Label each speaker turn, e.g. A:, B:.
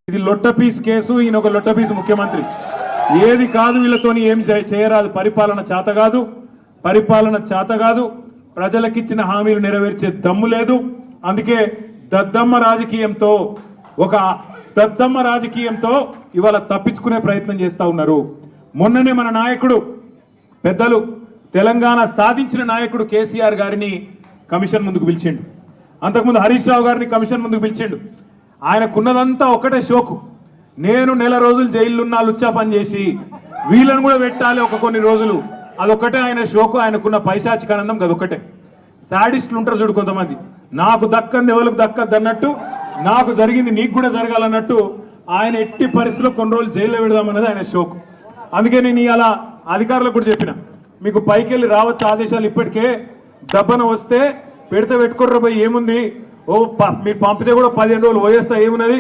A: ఇది లొట్ట piece case, ఈయన ఒక లొట్ట పీస్ ముఖ్యమంత్రి. ఏది కాదు వీళ్ళతోని ఏం చేయరాదు. పరిపాలన చేత కాదు. ప్రజలకిచ్చిన హామీలు నెరవేర్చే దమ్ము లేదు. అందుకే దద్దమ్మ రాజకీయంతో ఇవాళ తప్పించుకునే ప్రయత్నం చేస్తా ఉన్నారు. మొన్ననే మన నాయకుడు పెద్దలు తెలంగాణ సాధించిన నాయకుడు కేసీఆర్ గారిని కమిషన్ ముందుకు పిలిచిండు. అంతకుముందు హరీష్ రావు గారిని కమిషన్ ముందుకు పిలిచిండు. ఆయనకున్నదంతా ఒకటే షోకు, నేను నెల రోజులు జైలున్నా లుచ్చా పని చేసి వీళ్ళని కూడా పెట్టాలి ఒక కొన్ని రోజులు. అదొక్కటే ఆయన షోకు. ఆయనకున్న పైశాచికానందం అదొక్కటే. సాడిస్టులు ఉంటారు చూడు కొంతమంది, నాకు దక్కంది ఎవరికి దక్కద్దు అన్నట్టు, నాకు జరిగింది నీకు కూడా జరగాలన్నట్టు ఆయన ఎట్టి పరిస్థితుల్లో కొన్ని రోజులు జైల్లో పెడదామన్నది ఆయన షోకు. అందుకే నేను ఇలా అధికారులకు కూడా చెప్పిన, మీకు పైకి వెళ్ళి రావచ్చు ఆదేశాలు. ఇప్పటికే దబ్బన వస్తే పెడితే పెట్టుకోర్ర పోయి ఏముంది, మీరు పంపితే కూడా 15 రోజులు పోయేస్తా ఏమున్నది.